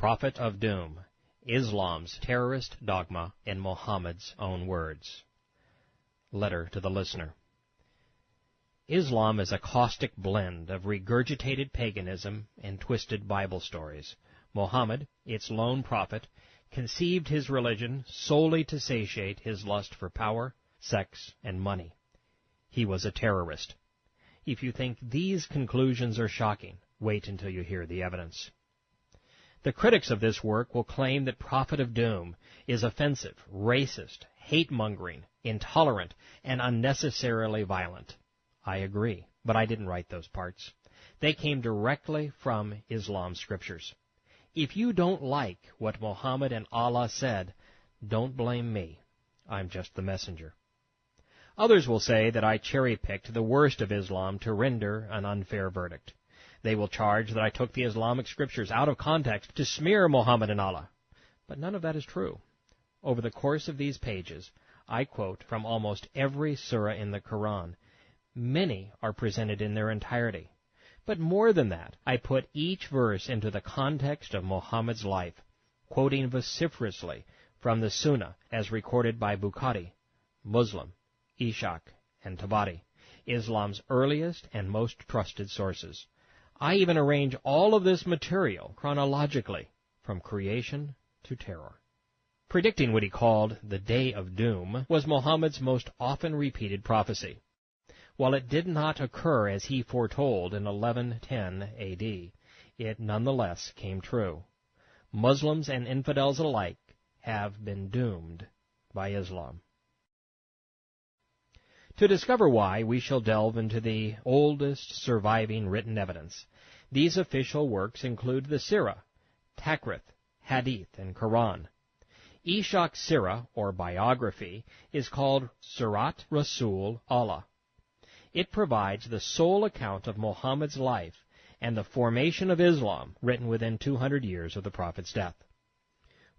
Prophet of Doom, Islam's terrorist dogma in Muhammad's own words. Letter to the listener. Islam is a caustic blend of regurgitated paganism and twisted Bible stories. Muhammad, its lone prophet, conceived his religion solely to satiate his lust for power, sex, and money. He was a terrorist. If you think these conclusions are shocking, wait until you hear the evidence. The critics of this work will claim that Prophet of Doom is offensive, racist, hate-mongering, intolerant, and unnecessarily violent. I agree, but I didn't write those parts. They came directly from Islam's scriptures. If you don't like what Muhammad and Allah said, don't blame me. I'm just the messenger. Others will say that I cherry-picked the worst of Islam to render an unfair verdict. They will charge that I took the Islamic scriptures out of context to smear Muhammad and Allah. But none of that is true. Over the course of these pages, I quote from almost every surah in the Quran. Many are presented in their entirety. But more than that, I put each verse into the context of Muhammad's life, quoting vociferously from the Sunnah as recorded by Bukhari, Muslim, Ishaq, and Tabari, Islam's earliest and most trusted sources. I even arrange all of this material chronologically, from creation to terror. Predicting what he called the Day of Doom was Muhammad's most often repeated prophecy. While it did not occur as he foretold in 1110 A.D., it nonetheless came true. Muslims and infidels alike have been doomed by Islam. To discover why, we shall delve into the oldest surviving written evidence. These official works include the Sirah, Takrith, Hadith, and Quran. Ishaq's Sirah, or biography, is called Surat Rasul Allah. It provides the sole account of Muhammad's life and the formation of Islam, written within 200 years of the Prophet's death.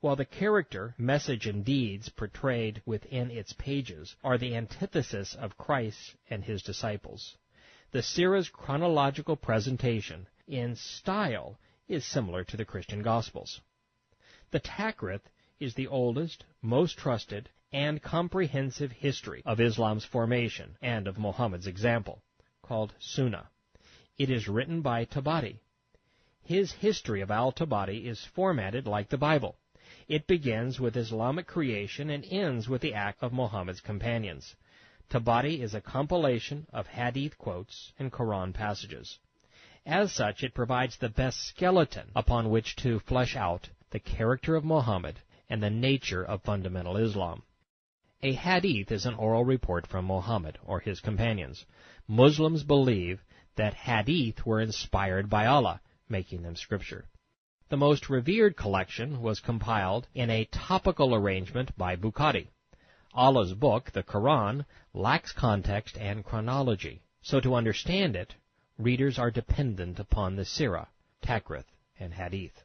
While the character, message, and deeds portrayed within its pages are the antithesis of Christ and his disciples, the Sirah's chronological presentation in style is similar to the Christian Gospels. The Takrith is the oldest, most trusted, and comprehensive history of Islam's formation and of Muhammad's example, called Sunnah. It is written by Tabari. His history of al-Tabari is formatted like the Bible. It begins with Islamic creation and ends with the act of Muhammad's companions. Tabari is a compilation of hadith quotes and Quran passages. As such, it provides the best skeleton upon which to flesh out the character of Muhammad and the nature of fundamental Islam. A hadith is an oral report from Muhammad or his companions. Muslims believe that hadith were inspired by Allah, making them scripture. The most revered collection was compiled in a topical arrangement by Bukhari. Allah's book, the Quran, lacks context and chronology, so to understand it, readers are dependent upon the Sirah, Takrith, and Hadith.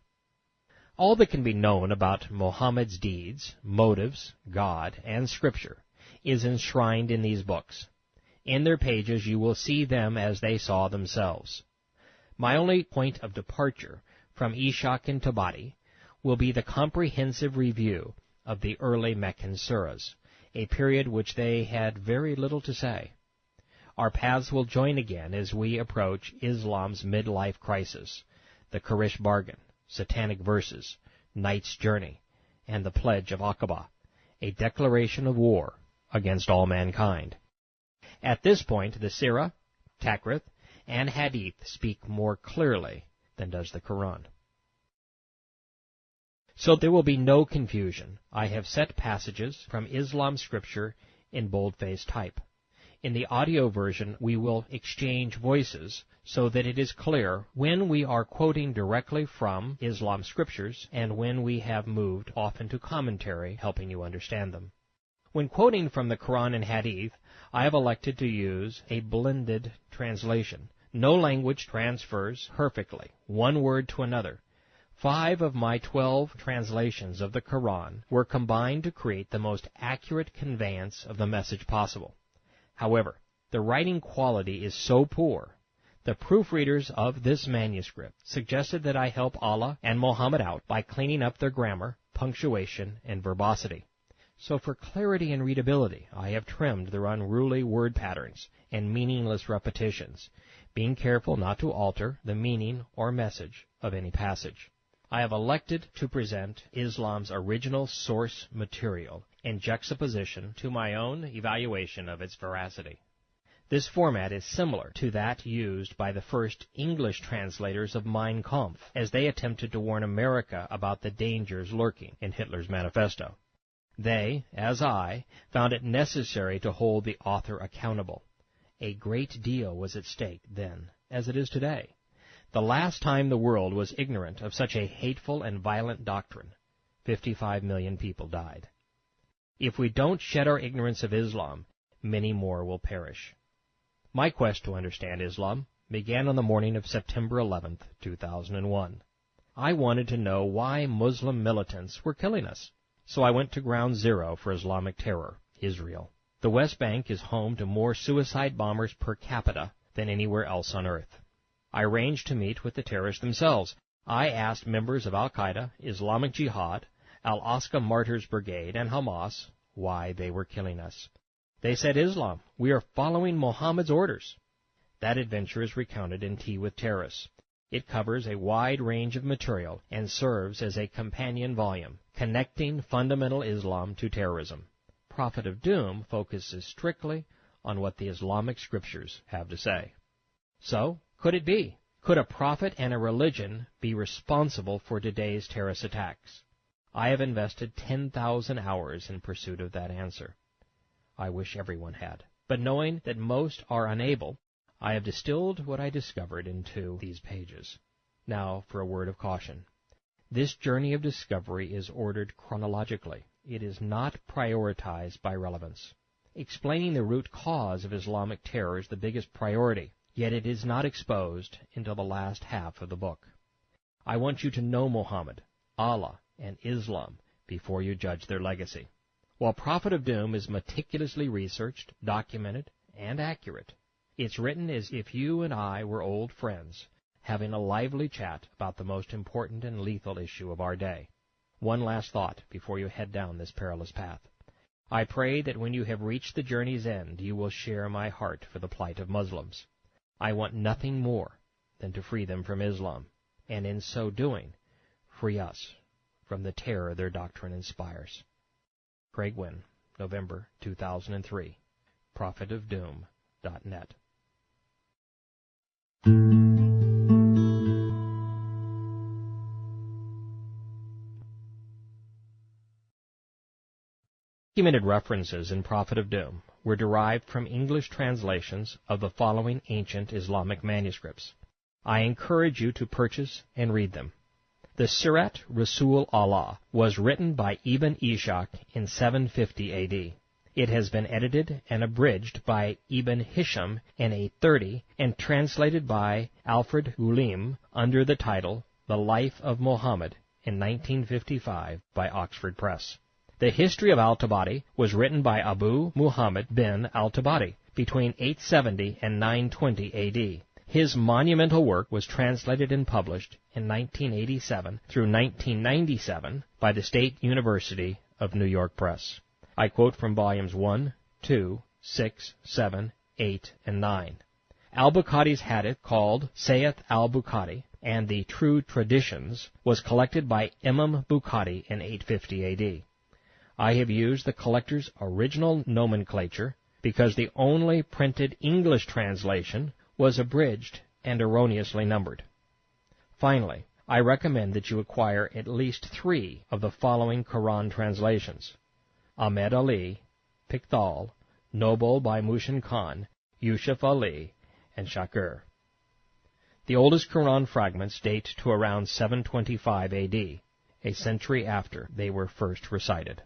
All that can be known about Muhammad's deeds, motives, God, and Scripture is enshrined in these books. In their pages you will see them as they saw themselves. My only point of departure from Ishaq and Tabari will be the comprehensive review of the early Meccan surahs, a period which they had very little to say. Our paths will join again as we approach Islam's midlife crisis, the Quraysh bargain, satanic verses, Knight's journey, and the pledge of Aqaba, a declaration of war against all mankind. At this point, the Sirah, Takrith, and Hadith speak more clearly than does the Quran. So there will be no confusion. I have set passages from Islam scripture in boldface type. In the audio version, we will exchange voices so that it is clear when we are quoting directly from Islam scriptures and when we have moved off into commentary, helping you understand them. When quoting from the Quran and Hadith, I have elected to use a blended translation, No language transfers perfectly one word to another. 5 of my 12 translations of the Quran were combined to create the most accurate conveyance of the message possible. However, the writing quality is so poor, the proofreaders of this manuscript suggested that I help Allah and Muhammad out by cleaning up their grammar, punctuation, and verbosity. So for clarity and readability, I have trimmed their unruly word patterns and meaningless repetitions, being careful not to alter the meaning or message of any passage. I have elected to present Islam's original source material in juxtaposition to my own evaluation of its veracity. This format is similar to that used by the first English translators of Mein Kampf as they attempted to warn America about the dangers lurking in Hitler's manifesto. They, as I, found it necessary to hold the author accountable. A great deal was at stake then, as it is today. The last time the world was ignorant of such a hateful and violent doctrine, 55 million people died. If we don't shed our ignorance of Islam, many more will perish. My quest to understand Islam began on the morning of September 11th, 2001. I wanted to know why Muslim militants were killing us. So I went to ground zero for Islamic terror, Israel. The West Bank is home to more suicide bombers per capita than anywhere else on earth. I arranged to meet with the terrorists themselves. I asked members of Al-Qaeda, Islamic Jihad, Al-Aqsa Martyrs Brigade, and Hamas why they were killing us. They said, Islam, we are following Muhammad's orders. That adventure is recounted in Tea with Terrorists. It covers a wide range of material and serves as a companion volume, connecting fundamental Islam to terrorism. Prophet of Doom focuses strictly on what the Islamic scriptures have to say. So, could it be? Could a prophet and a religion be responsible for today's terrorist attacks? I have invested 10,000 hours in pursuit of that answer. I wish everyone had. But knowing that most are unable, I have distilled what I discovered into these pages. Now for a word of caution. This journey of discovery is ordered chronologically. It is not prioritized by relevance. Explaining the root cause of Islamic terror is the biggest priority, yet it is not exposed until the last half of the book. I want you to know Muhammad, Allah, and Islam before you judge their legacy. While Prophet of Doom is meticulously researched, documented, and accurate, it's written as if you and I were old friends, having a lively chat about the most important and lethal issue of our day. One last thought before you head down this perilous path. I pray that when you have reached the journey's end, you will share my heart for the plight of Muslims. I want nothing more than to free them from Islam, and in so doing, free us from the terror their doctrine inspires. Craig Wynn, November 2003, prophetofdoom.net. Documented references in Prophet of Doom were derived from English translations of the following ancient Islamic manuscripts. I encourage you to purchase and read them. The Sirat Rasul Allah was written by Ibn Ishaq in 750 A.D. It has been edited and abridged by Ibn Hisham in 830 and translated by Alfred Ulim under the title The Life of Muhammad in 1955 by Oxford Press. The History of Al-Tabari was written by Abu Muhammad bin Al-Tabari between 870 and 920 A.D. His monumental work was translated and published in 1987 through 1997 by the State University of New York Press. I quote from volumes 1, 2, 6, 7, 8, and 9. Al-Bukhari's hadith called Sayyid al-Bukhari and the True Traditions was collected by Imam Bukhari in 850 A.D. I have used the collector's original nomenclature because the only printed English translation was abridged and erroneously numbered. Finally, I recommend that you acquire at least 3 of the following Quran translations: Ahmed Ali, Pickthall, Noble by Mushin Khan, Yusuf Ali, and Shakir. The oldest Quran fragments date to around 725 A.D., a century after they were first recited.